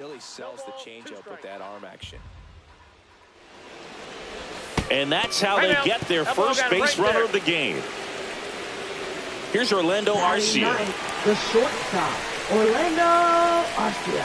Really sells the changeup with that arm action. And that's how they get their first base runner of the game. Here's Orlando Arcia. The shortstop, Orlando Arcia.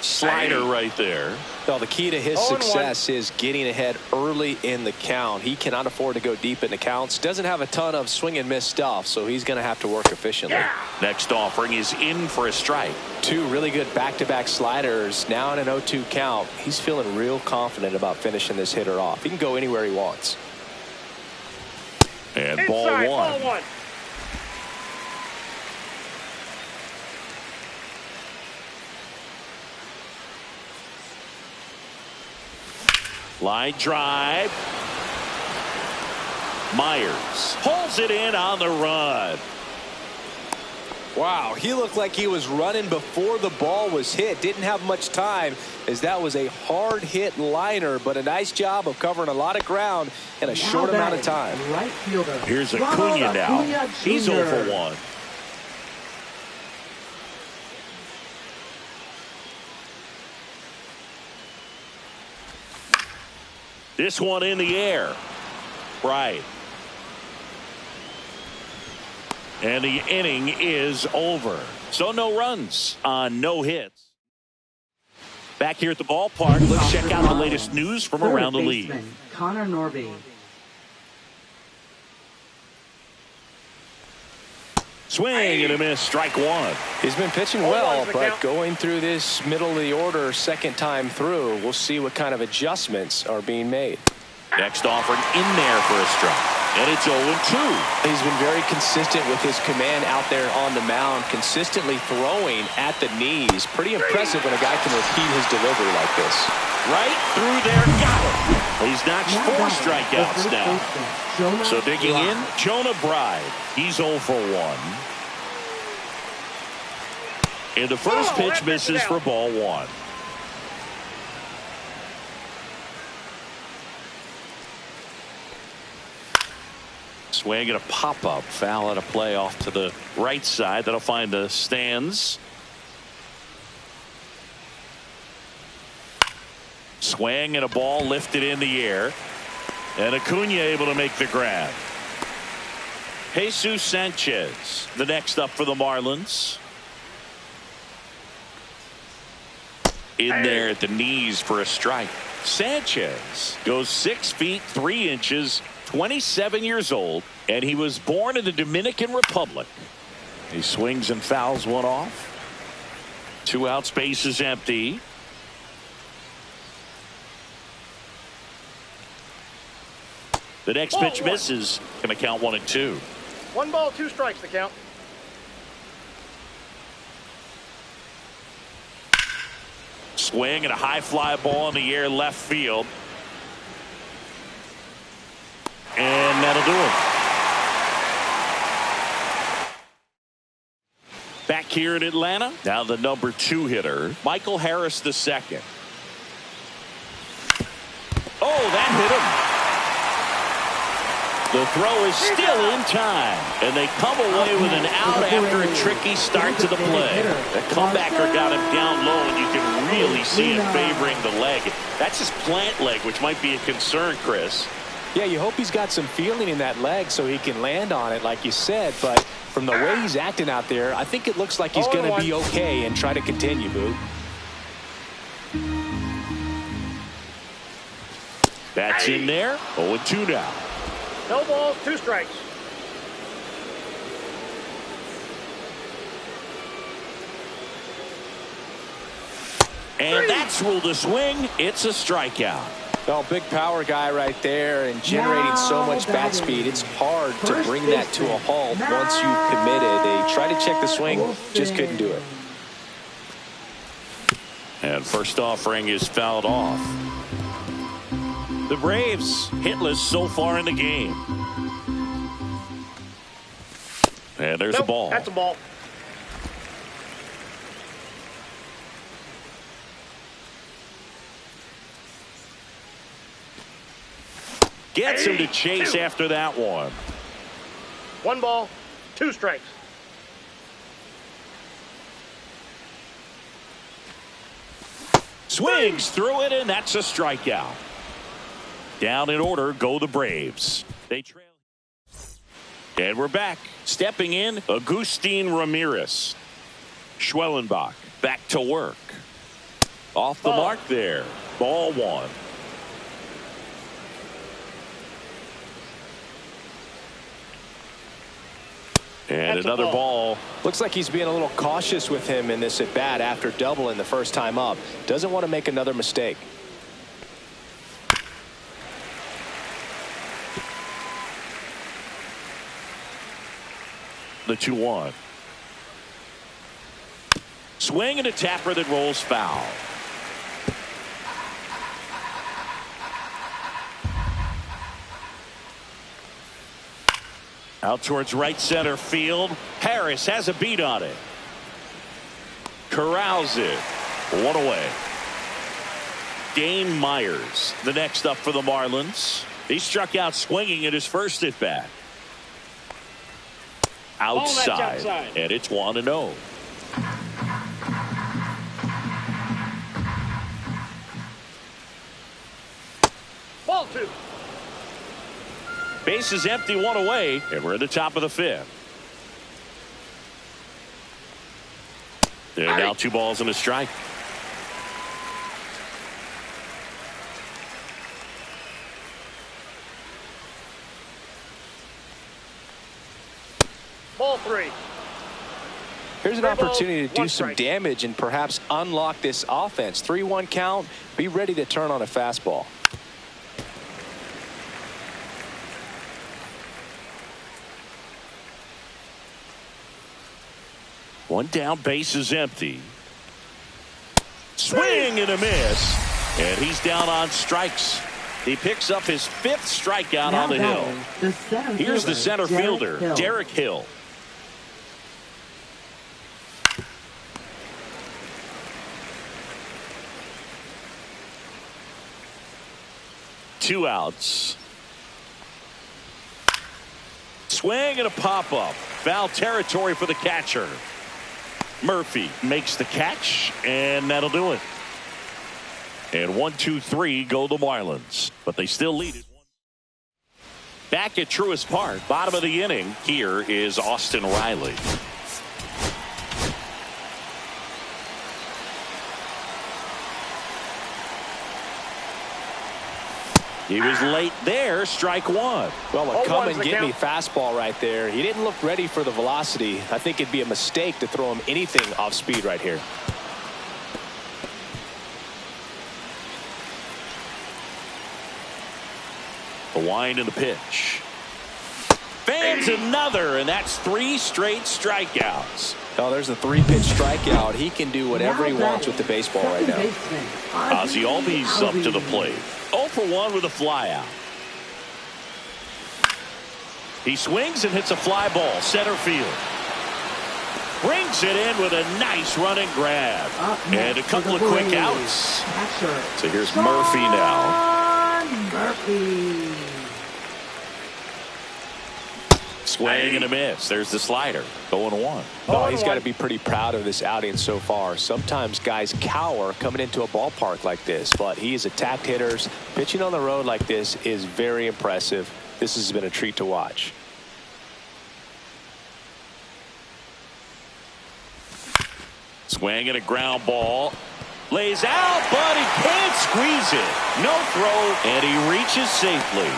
Slider right there. Well, the key to his success is getting ahead early in the count. He cannot afford to go deep in the counts. Doesn't have a ton of swing and miss stuff, so he's going to have to work efficiently. Next offering is in for a strike. Two really good back-to-back sliders. Now in an 0-2 count. He's feeling real confident about finishing this hitter off. He can go anywhere he wants. And ball one. Line drive. Myers pulls it in on the run. Wow, he looked like he was running before the ball was hit. Didn't have much time, as that was a hard hit liner, but a nice job of covering a lot of ground in a short amount of time. Right fielder. Here's Acuna now. He's 0 for 1. This one in the air. Right. And the inning is over. So no runs on no hits. Back here at the ballpark, let's check out the latest news from around the league. Connor Norby. Swing and a miss, strike one. He's been pitching well, but going through this middle of the order second time through, we'll see what kind of adjustments are being made. Next offering in there for a strike. And it's 0-2. He's been very consistent with his command out there on the mound, consistently throwing at the knees. Pretty impressive when a guy can repeat his delivery like this. Right through there, got him. He's notched 4 strikeouts now. So digging in, Jonah Bride. He's 0 for 1. And the first pitch misses for ball 1. Swing and a pop-up. Foul and a play off to the right side. That'll find the stands. Swing and a ball lifted in the air. And Acuna able to make the grab. Jesus Sanchez, the next up for the Marlins. In there at the knees for a strike. Sanchez goes 6 feet 3 inches, 27 years old, and he was born in the Dominican Republic. He swings and fouls one off. 2 outs, base is empty. The next pitch misses. Going to count 1-2. 1 ball, 2 strikes to count. Swing and a high fly ball in the air left field. And that'll do it. Back here in Atlanta. Now the number 2 hitter, Michael Harris II. Oh, that hit him. The throw is still in time, and they come away with an out after a tricky start to the play. The comebacker got him down low, and you can really see it favoring the leg. That's his plant leg, which might be a concern, Chris. Yeah, you hope he's got some feeling in that leg so he can land on it, like you said. But from the way he's acting out there, I think it looks like he's going to be okay and try to continue, Boo. That's in there. 0-2 now. No balls, 2 strikes. And that's ruled a swing. It's a strikeout. Well, big power guy right there and generating so much bat speed. It's hard to bring that to a halt once you've committed. They tried to check the swing, just couldn't do it. And first offering is fouled off. The Braves hitless so far in the game. And there's a ball. That's a ball. Gets him to chase after that one. 1 ball, 2 strikes. Swings through it, and that's a strikeout. Down in order go the Braves. They trail. And we're back. Stepping in, Agustin Ramirez. Schwellenbach back to work. Off the mark there. Ball one. And That's another ball. Looks like he's being a little cautious with him in this at bat after doubling the first time up. Doesn't want to make another mistake. The 2-1. Swing and a tapper that rolls foul. Out towards right center field. Harris has a beat on it. Corrals it. One away. Dane Myers, the next up for the Marlins. He struck out swinging at his first at bat. Outside. And it's 1-0. Ball two. Base is empty, one away, and we're at the top of the fifth. And now 2 balls and a strike. Ball three. Here's an opportunity to do some damage and perhaps unlock this offense. 3-1 count. Be ready to turn on a fastball. One down, base is empty. Swing and a miss. And he's down on strikes. He picks up his 5th strikeout on the hill. Here's the center fielder, Derek Hill. Two outs. Swing and a pop-up. Foul territory for the catcher. Murphy makes the catch, and that'll do it. And 1-2-3 go the Marlins, but they still lead it. Back at Truist Park, bottom of the inning, here is Austin Riley. He was late there, strike one. Well, a come and get me fastball right there. He didn't look ready for the velocity. I think it'd be a mistake to throw him anything off speed right here. The wind and the pitch. Fans another, and that's 3 straight strikeouts. Oh, there's a 3-pitch strikeout. He can do whatever he wants with the baseball right now. Ozzie Albies up to the plate. 0 for 1 with a flyout. He swings and hits a fly ball, center field. Brings it in with a nice running grab. And a couple of quick outs. So here's Murphy now. Murphy. Swing and a miss. There's the slider. 0-1. Oh, he's got to be pretty proud of this outing so far. Sometimes guys cower coming into a ballpark like this, but he has attacked hitters. Pitching on the road like this is very impressive. This has been a treat to watch. Swing and a ground ball. Lays out, but he can't squeeze it. No throw, and he reaches safely.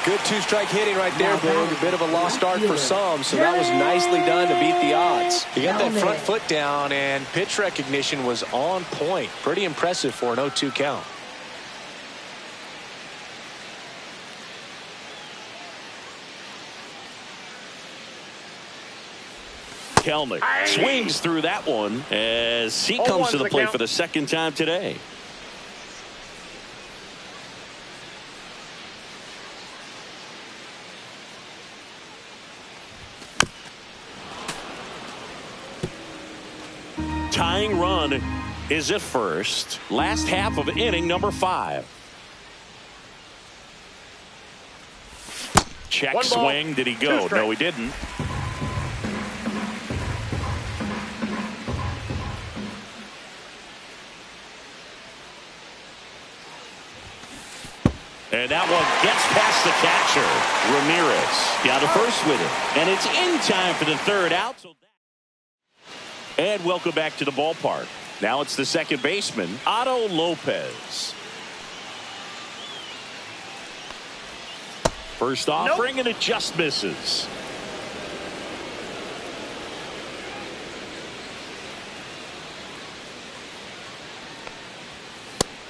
Good 2-strike hitting right there, Boog. A bit of a lost start for some, so that was nicely done to beat the odds. He got that front foot down, and pitch recognition was on point. Pretty impressive for an 0-2 count. Kelnick swings through that one as he comes to the plate for the second time today. Tying run is at first. Last half of inning number 5. Check swing. Did he go? No, he didn't. And that one gets past the catcher. Ramirez got a first with it. And it's in time for the third out. And welcome back to the ballpark. Now it's the second baseman, Otto Lopez. First offering, and it just misses.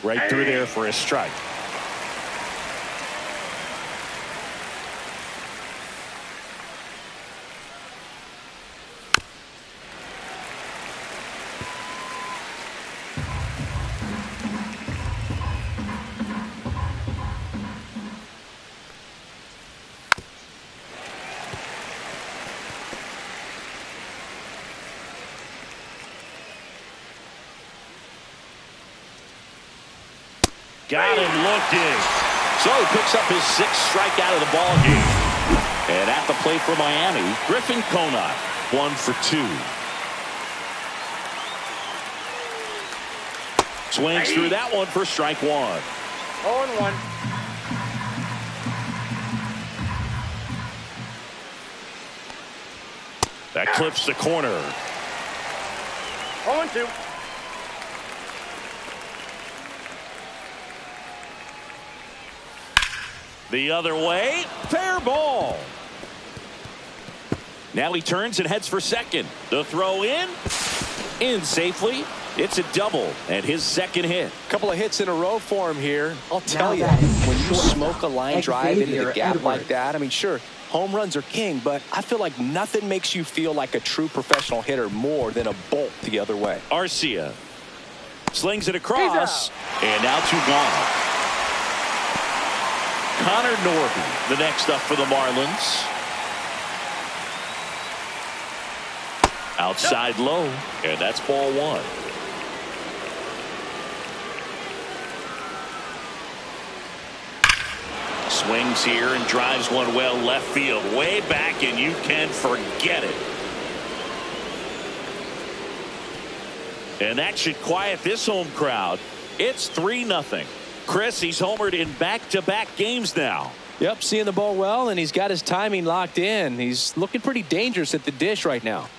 Right through there for a strike. Got him looking. So he picks up his sixth strikeout of the ball game. And at the plate for Miami, Griffin Conant, 1 for 2. Swings through that one for strike 1. 0-1. That clips the corner. 0-2. The other way, fair ball. Now he turns and heads for second. The throw in safely. It's a double and his second hit. Couple of hits in a row for him here. I'll tell you, when you smoke a line drive into the gap like that, I mean, sure, home runs are king, but I feel like nothing makes you feel like a true professional hitter more than a bolt the other way. Arcia slings it across, and now 2 gone. Connor Norby, the next up for the Marlins. Outside low, and that's ball 1. Swings here and drives one well left field, way back, and you can forget it. And that should quiet this home crowd. It's 3-0. Chris, he's homered in back-to-back games now. Yep, seeing the ball well, and he's got his timing locked in. He's looking pretty dangerous at the dish right now.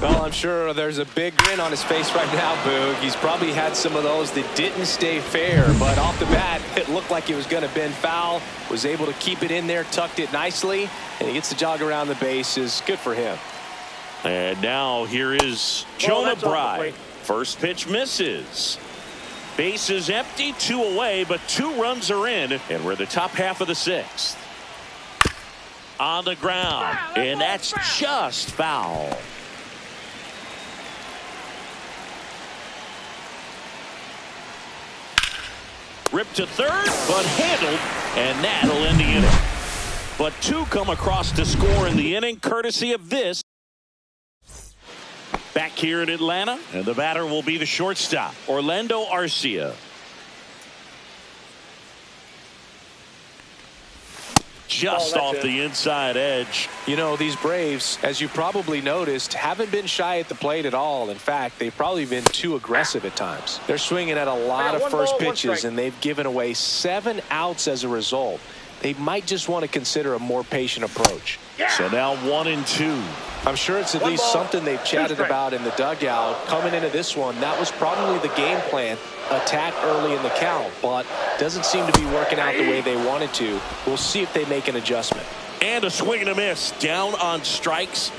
Well, I'm sure there's a big grin on his face right now, Boog. He's probably had some of those that didn't stay fair, but off the bat, it looked like it was going to bend foul. Was able to keep it in there, tucked it nicely, and he gets the jog around the bases. Good for him. And now here is Jonah Bride. First pitch misses. Bases empty, 2 away, but 2 runs are in, and we're the top half of the 6th. On the ground, and that's just foul. Ripped to third, but handled, and that'll end the inning. But 2 come across to score in the inning, courtesy of this. Back here in Atlanta, and the batter will be the shortstop, Orlando Arcia. Just off the inside edge. You know, these Braves, as you probably noticed, haven't been shy at the plate at all. In fact, they've probably been too aggressive at times. They're swinging at a lot of first pitches, and they've given away 7 outs as a result. They might just want to consider a more patient approach. So now 1-2. I'm sure it's at least something they've chatted about in the dugout. Coming into this one, that was probably the game plan. Attack early in the count, but doesn't seem to be working out the way they wanted to. We'll see if they make an adjustment. And a swing and a miss. Down on strikes.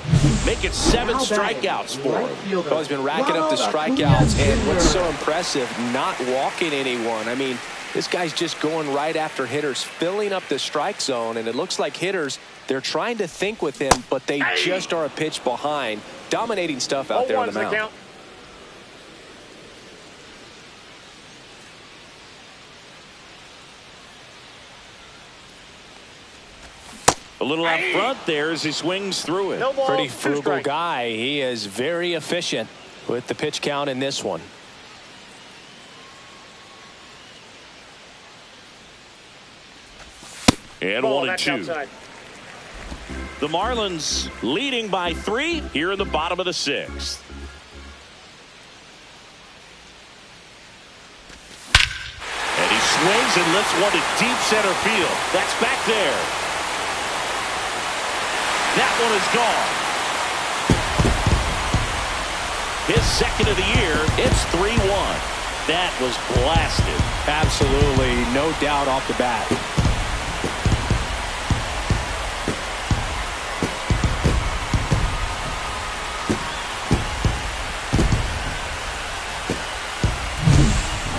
Make it 7 strikeouts for him. Well, he's been racking up the strikeouts, and what's so impressive, not walking anyone. I mean, this guy's just going right after hitters, filling up the strike zone, and it looks like hitters, they're trying to think with him, but they just are a pitch behind. Dominating stuff out there on the mound. A little out front there as he swings through it. Pretty frugal guy. He is very efficient with the pitch count in this one. And 1-2. The Marlins leading by 3 here in the bottom of the 6th. swings and lifts one to deep center field. That's back there. That one is gone. His second of the year. It's 3-1. That was blasted. Absolutely, no doubt off the bat.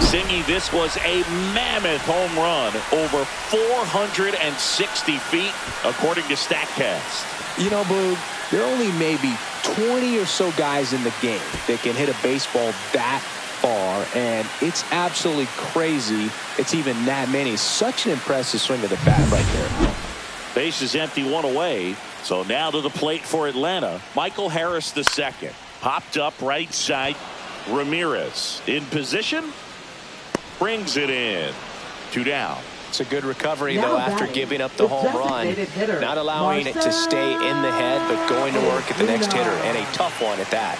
Singy, this was a mammoth home run, over 460 feet, according to StatCast. You know, Boog, there are only maybe 20 or so guys in the game that can hit a baseball that far, and it's absolutely crazy it's even that many. Such an impressive swing of the bat right there. Base is empty, one away. So now to the plate for Atlanta. Michael Harris II. Popped up right side. Ramirez in position. Brings it in. 2 down. It's a good recovery, Now though, after batting, giving up the the home run. designated hitter, Not allowing it to stay in the head, but going to work at the next hitter, and a tough one at that.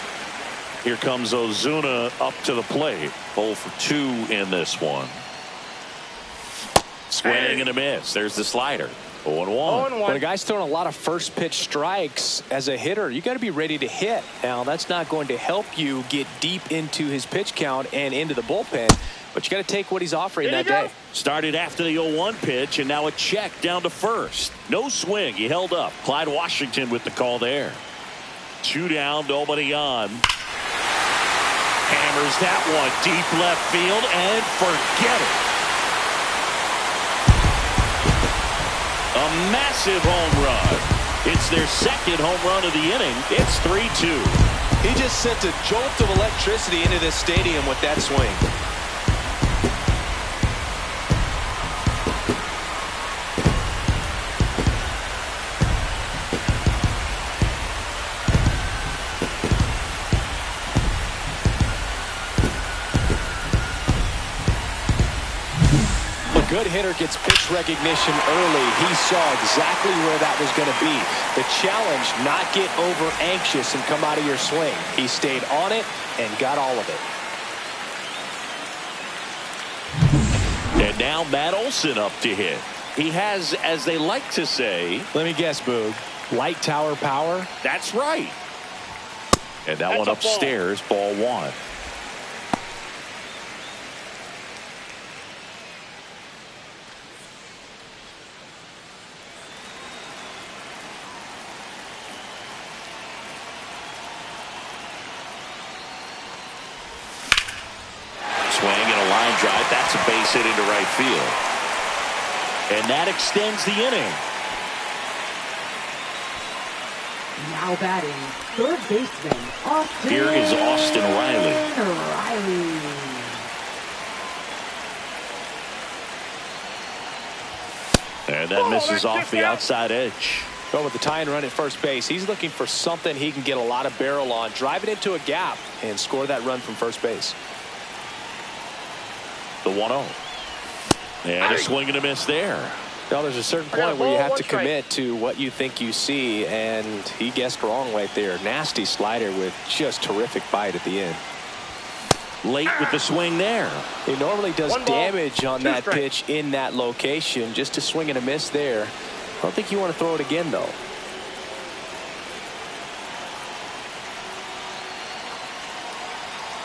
Here comes Ozuna up to the plate. 0 for 2 in this one. Swing and a miss. There's the slider. 0-1. When a guy's throwing a lot of first pitch strikes as a hitter, you got to be ready to hit. Now, that's not going to help you get deep into his pitch count and into the bullpen, but you got to take what he's offering that day. Started after the 0-1 pitch, and now a check down to first. No swing. He held up. Clyde Washington with the call there. 2 down, nobody on. Hammers that one deep left field, and forget it. A massive home run. It's their second home run of the inning. It's 3-2. He just sent a jolt of electricity into this stadium with that swing. Good hitter gets pitch recognition early. He saw exactly where that was going to be. The challenge, not get over anxious and come out of your swing. He stayed on it and got all of it. And now Matt Olson up to hit. He has, as they like to say, let me guess, Boog, light tower power? That's right. And that one upstairs, ball 1. Drive. That's a base hit into right field. And that extends the inning. Now batting, third baseman, Austin. Here is Austin Riley. And that misses off the outside edge. Well, with the tying run at first base, he's looking for something he can get a lot of barrel on, drive it into a gap, and score that run from first base. The 1-0. And a swing and a miss there. Well, there's a certain point where you have to commit to what you think you see, and he guessed wrong right there. Nasty slider with just terrific bite at the end. Late with the swing there. He normally does damage on that pitch in that location. Just a swing and a miss there. I don't think you want to throw it again, though.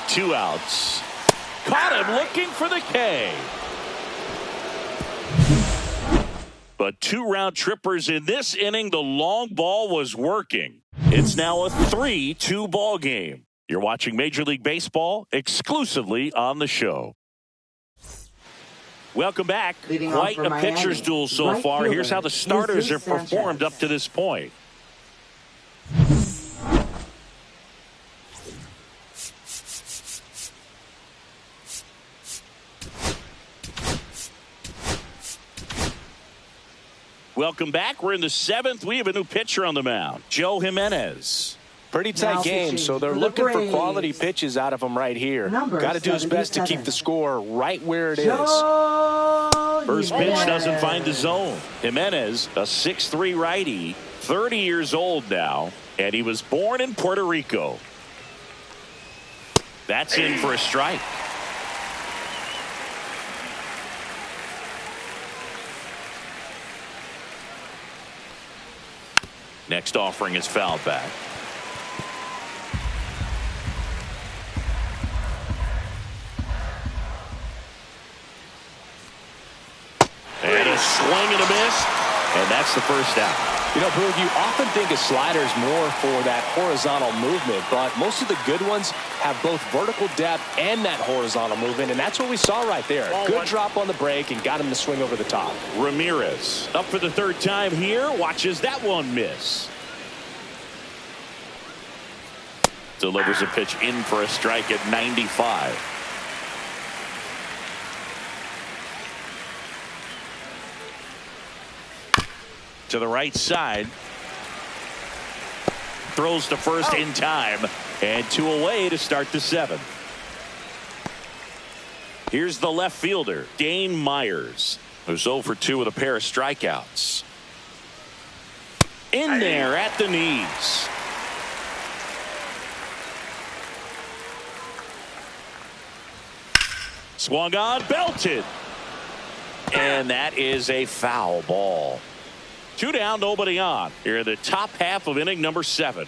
Two outs. Caught him looking for the K. But 2 round trippers in this inning. The long ball was working. It's now a 3-2 ball game. You're watching Major League Baseball exclusively on the show. Welcome back. Quite a pitcher's duel so far. Here's how the starters have performed up to this point. Welcome back. We're in the 7th. We have a new pitcher on the mound, Joe Jimenez. Pretty tight game, so they're looking for quality pitches out of him right here. Got to do his best to keep the score right where it is. First pitch doesn't find the zone. Jimenez, a 6'3" righty, 30 years old now, and he was born in Puerto Rico. That's in for a strike. Next offering is fouled back. And a swing and a miss. And that's the first out. You know, Boog, you often think a slider is more for that horizontal movement, but most of the good ones have both vertical depth and that horizontal movement, and that's what we saw right there. Good drop on the break and got him to swing over the top. Ramirez up for the third time here. Watches that one miss. Delivers a pitch in for a strike at 95. To the right side. Throws to first in time. And 2 away to start the 7th. Here's the left fielder, Dane Myers, who's 0 for 2 with a pair of strikeouts. In there at the knees. Swung on, belted. And that is a foul ball. 2 down, nobody on. Here in the top half of inning number 7.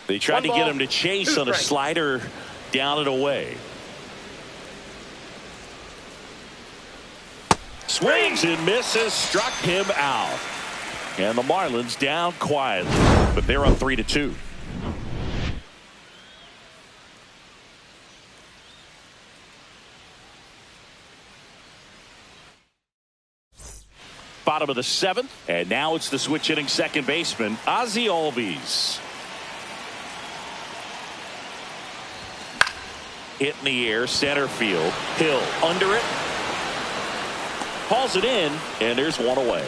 They tried to get him to chase on a slider down and away. Swings and misses, struck him out. And the Marlins down quietly, but they're up 3-2. Bottom of the 7th, and now it's the switch hitting second baseman, Ozzie Albies. Hit in the air, center field. Hill under it. Hauls it in, and there's 1 away.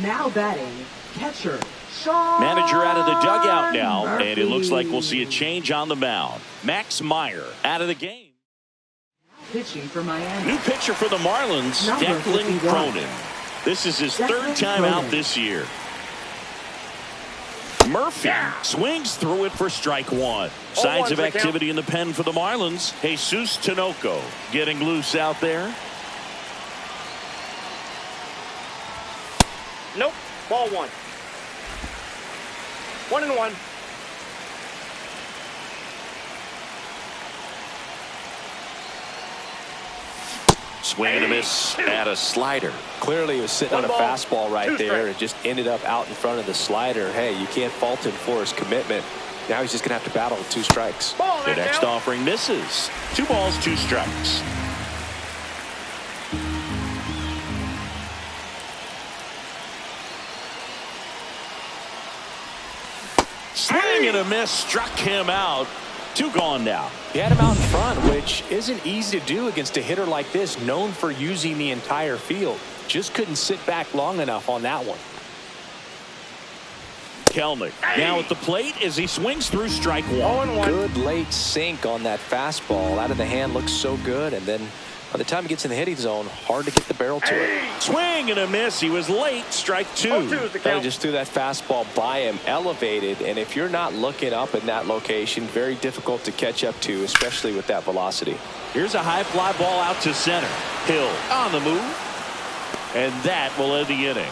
Now batting, catcher Sean Manager out of the dugout now, Murphy. and it looks like we'll see a change on the mound. Max Meyer out of the game. Pitching for Miami. New pitcher for the Marlins, Number Declan 51. Cronin. This is his third time out this year. Murphy swings through it for strike 1. Signs of activity in the pen for the Marlins. Jesus Tinoco getting loose out there. Nope. Ball 1. 1-1. Swing and a miss at a slider. Clearly he was sitting on a fastball right there and just ended up out in front of the slider. Hey, you can't fault him for his commitment. Now he's just going to have to battle with 2 strikes. The next offering misses. 2 balls, 2 strikes. Swing and a miss, struck him out. 2 gone now. He had him out in front, which isn't easy to do against a hitter like this, known for using the entire field. Just couldn't sit back long enough on that one. Kelnick now at the plate as he swings through strike 1. Good late sink on that fastball. Out of the hand looks so good, and then by the time he gets in the hitting zone, hard to get the barrel to it. Swing and a miss. He was late. Strike 2. He just threw that fastball by him, elevated, and if you're not looking up in that location, very difficult to catch up to, especially with that velocity. Here's a high fly ball out to center. Hill on the move, and that will end the inning.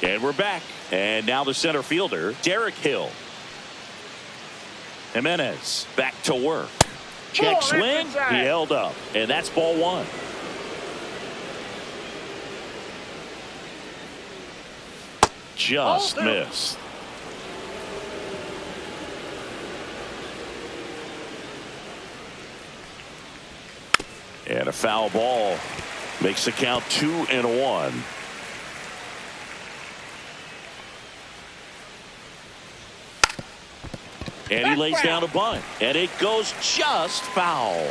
And we're back, and now the center fielder, Derek Hill. Jimenez back to work. Check swing. He held up, and that's ball 1. Just missed. And a foul ball makes the count 2-1. And he lays down a bunt, and it goes just foul.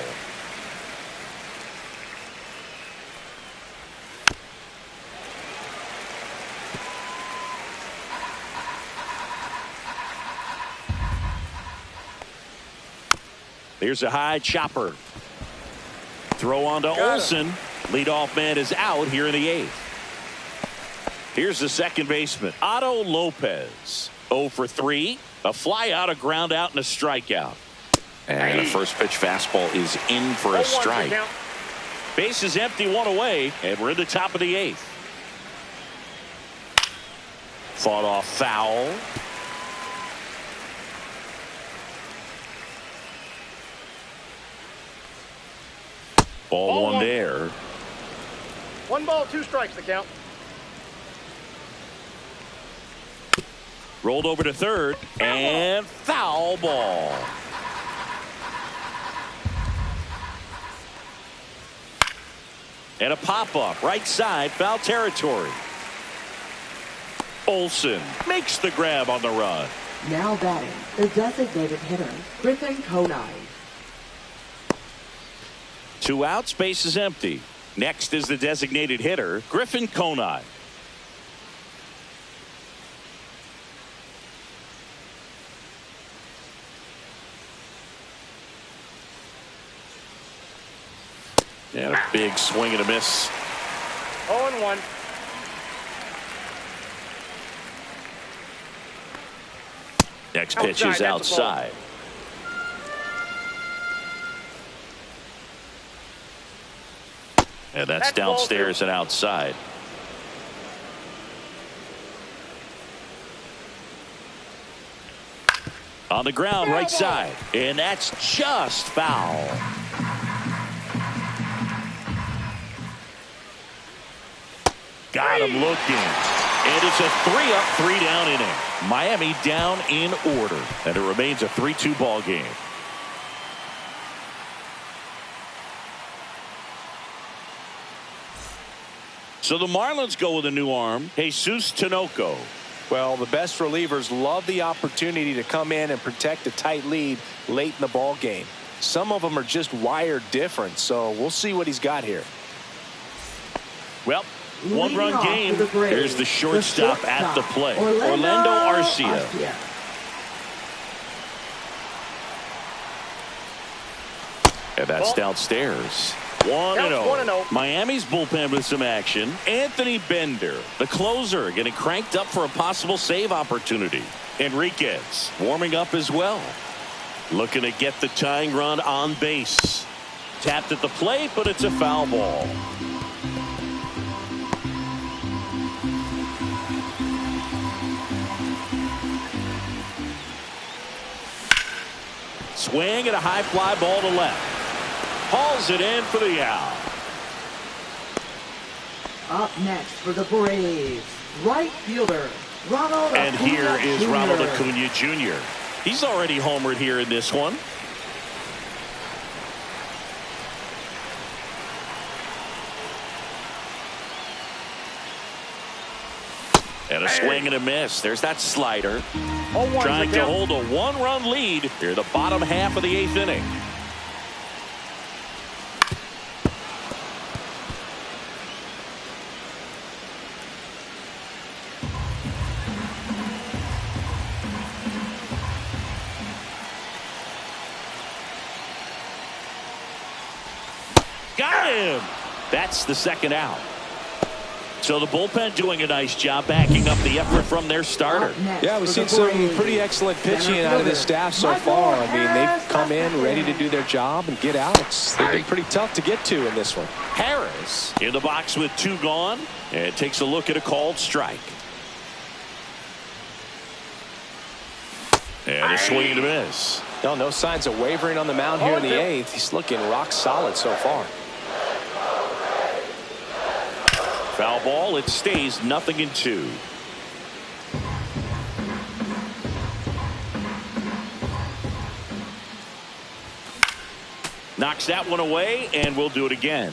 Here's a high chopper. Throw on to Olsen. Leadoff man is out here in the 8th. Here's the second baseman, Otto Lopez. 0 for 3. A fly out, a ground out, and a strikeout. And the first pitch fastball is in for a strike. Base is empty, one away, and we're in the top of the 8th. Fought off foul. Ball one there. 1 ball, 2 strikes the count. Rolled over to third, and foul ball. And a pop-up, right side, foul territory. Olsen makes the grab on the run. Now batting, the designated hitter, Griffin Conine. 2 outs, base is empty. Next is the designated hitter, Griffin Conine. And a big swing and a miss. 0-1. Next pitch is outside. And that's downstairs and outside. On the ground, right side. And that's just foul. Got him looking. And it's a 3-up, 3-down inning. Miami down in order. And it remains a 3-2 ball game. So the Marlins go with a new arm, Jesus Tinoco. Well, the best relievers love the opportunity to come in and protect a tight lead late in the ball game. Some of them are just wired different, so we'll see what he's got here. Well, one-run game. Here's the shortstop at the plate, Orlando Arcia. And that's downstairs. 1-0. Miami's bullpen with some action. Anthony Bender, the closer, getting cranked up for a possible save opportunity. Enriquez warming up as well. Looking to get the tying run on base. Tapped at the plate, but it's a foul ball. Swing and a high fly ball to left. Hauls it in for the out. Up next for the Braves, right fielder, Ronald Acuna And here is Jr. Ronald Acuna Jr. He's already homered here in this one. And a swing and a miss. There's that slider. Trying to hold a 1-run lead here the bottom half of the 8th inning. Got him. That's the second out. So the bullpen doing a nice job backing up the effort from their starter. Yeah, we've seen some pretty excellent pitching out of this staff so far. I mean, they've come in ready to do their job and get outs. They've been pretty tough to get to in this one. Harris in the box with 2 gone and takes a look at a called strike. And a swing and a miss. No signs of wavering on the mound here in the 8th. He's looking rock solid so far. Foul ball. It stays 0-2. Knocks that one away, and we'll do it again.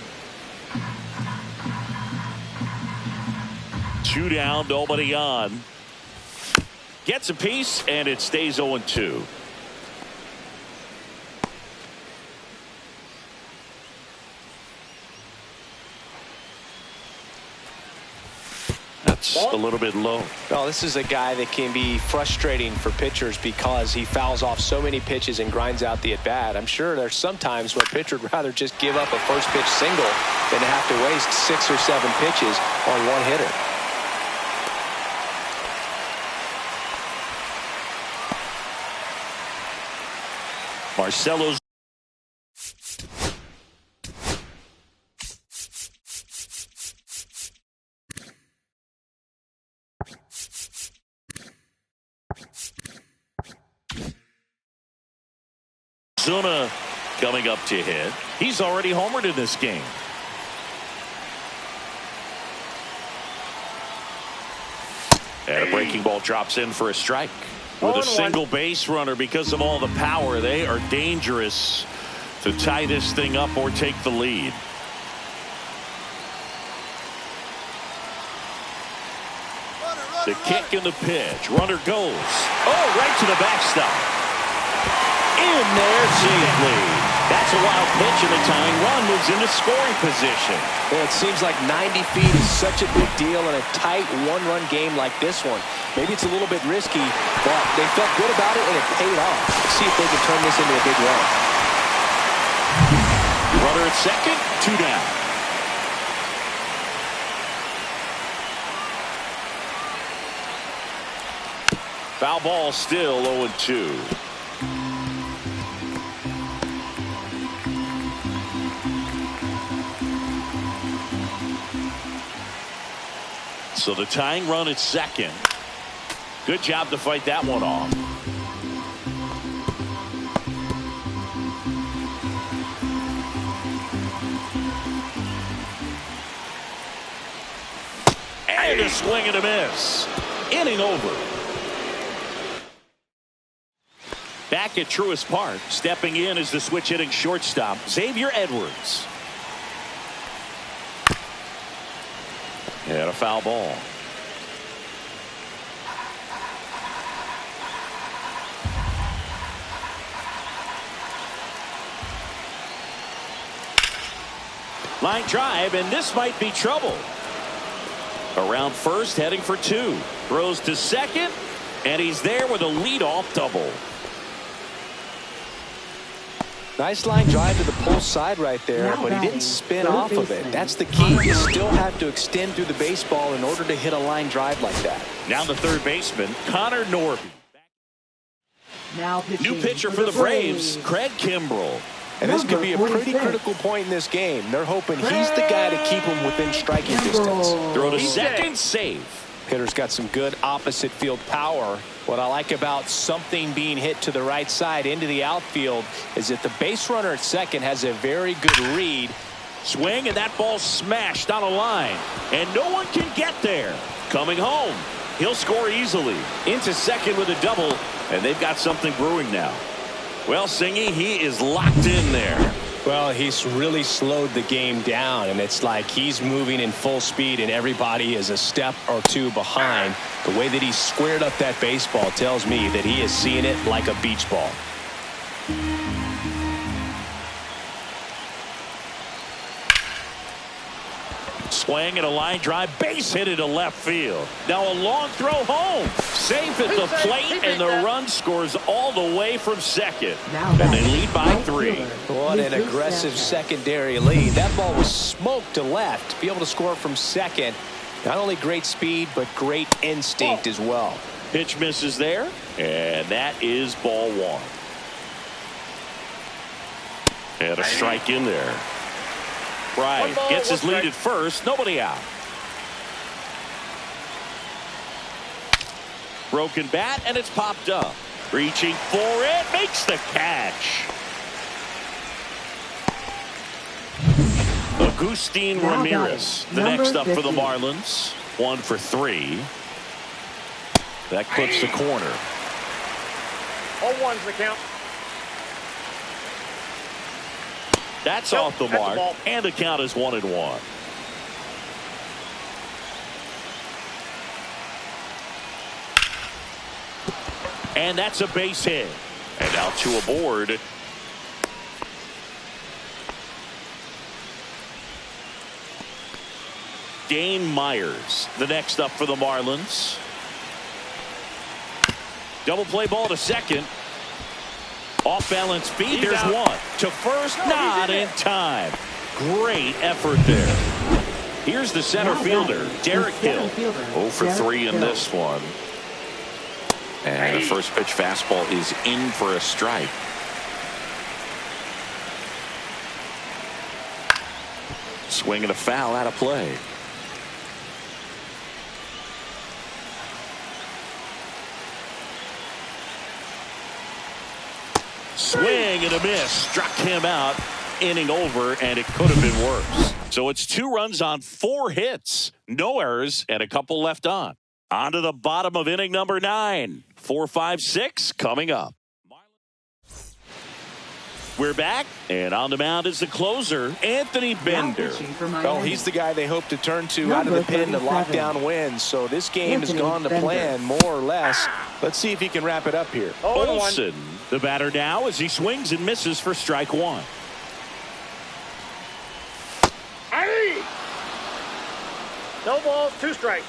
2 down, nobody on. Gets a piece, and it stays 0-2. That's a little bit low. Well, this is a guy that can be frustrating for pitchers because he fouls off so many pitches and grinds out the at-bat. I'm sure there's some times where a pitcher would rather just give up a first pitch single than to have to waste 6 or 7 pitches on one hitter. Marcelo's Zuna coming up to hit. He's already homered in this game. And a breaking ball drops in for a strike. With a single base runner, because of all the power, they are dangerous to tie this thing up or take the lead. The kick and the pitch. Runner goes. Oh, right to the backstop. In there safely. That's a wild pitch, and the tying run moves into scoring position. Well, it seems like 90 feet is such a big deal in a tight one-run game like this one. Maybe it's a little bit risky, but they felt good about it, and it paid off. Let's see if they can turn this into a big run. Runner at second, 2 down. Foul ball, still 0-2. So the tying run at second. Good job to fight that one off. And a swing and a miss. Inning over. Back at Truist Park, stepping in is the switch hitting shortstop, Xavier Edwards. And a foul ball. Line drive, and this might be trouble. Around first, heading for 2. Throws to second, and he's there with a leadoff double. Nice line drive to the pull side right there, but he didn't spin off of it. That's the key. You still have to extend through the baseball in order to hit a line drive like that. Now the third baseman, Connor Norby. New pitcher for the Braves, Craig Kimbrell. And this could be a pretty critical point in this game. They're hoping he's the guy to keep him within striking distance. Throw to second, save. Hitter's got some good opposite field power. What I like about something being hit to the right side into the outfield is that the base runner at second has a very good read. Swing, and that ball smashed on a line, and no one can get there. Coming home, he'll score easily. Into second with a double, and they've got something brewing now. Well, Singy, he is locked in there. Well, he's really slowed the game down, and it's like he's moving in full speed and everybody is a step or two behind. The way that he squared up that baseball tells me that he is seeing it like a beach ball. Swing and a line drive, base hit into left field. Now a long throw home. Safe at the plate, and the run scores all the way from second. And they lead by 3. What an aggressive secondary lead. That ball was smoked to left. To be able to score from second, not only great speed, but great instinct as well. Pitch misses there, and that is ball 1. And a strike in there. Bryant gets his lead at first. Nobody out. Broken bat, and it's popped up. Reaching for it. Makes the catch. Agustin Ramirez, the next up for the Marlins. 1 for 3. That clips the corner. 0-1's the count. That's off the mark, and the count is 1-1. And that's a base hit. And now 2 aboard. Dane Myers, the next up for the Marlins. Double play ball to second. Off balance feed. There's one to first. Not in time. Great effort there. Here's the center fielder, Derek Hill. 0 for 3 in this one. And the first pitch fastball is in for a strike. Swing and a foul out of play. Swing and a miss. Struck him out. Inning over, and it could have been worse. So it's 2 runs on 4 hits. No errors, and a couple left on. On to the bottom of inning number 9. 4, 5, 6 coming up. We're back, and on the mound is the closer, Anthony Bender. Well, he's the guy they hope to turn to out of the pen to lock down wins. So this game has gone to plan, more or less. Let's see if he can wrap it up here. Olsen, the batter now, as he swings and misses for strike 1. No balls, 2 strikes.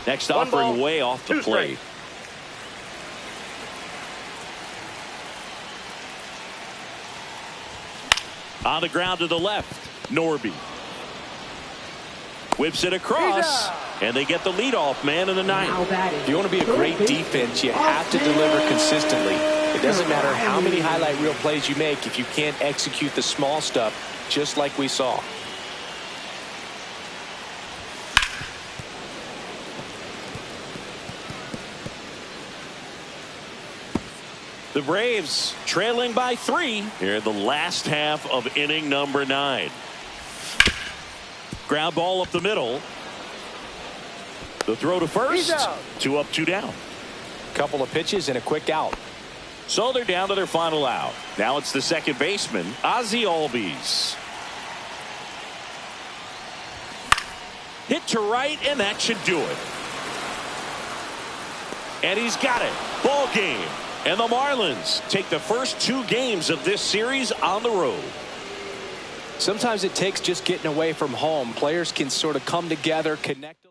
Next 1 offering ball, way off the 2 plate. strikes. On the ground to the left, Norby. Whips it across, and they get the leadoff man in the 9th. If you want to be a great defense, you have to deliver consistently. It doesn't matter how many highlight reel plays you make if you can't execute the small stuff, just like we saw. The Braves trailing by 3 here in the last half of inning number 9. Ground ball up the middle. The throw to first. 2 up, 2 down. Couple of pitches and a quick out. So they're down to their final out. Now it's the second baseman, Ozzie Albies. Hit to right, and that should do it. And he's got it. Ball game. And the Marlins take the first 2 games of this series on the road. Sometimes it takes just getting away from home. Players can sort of come together, connect.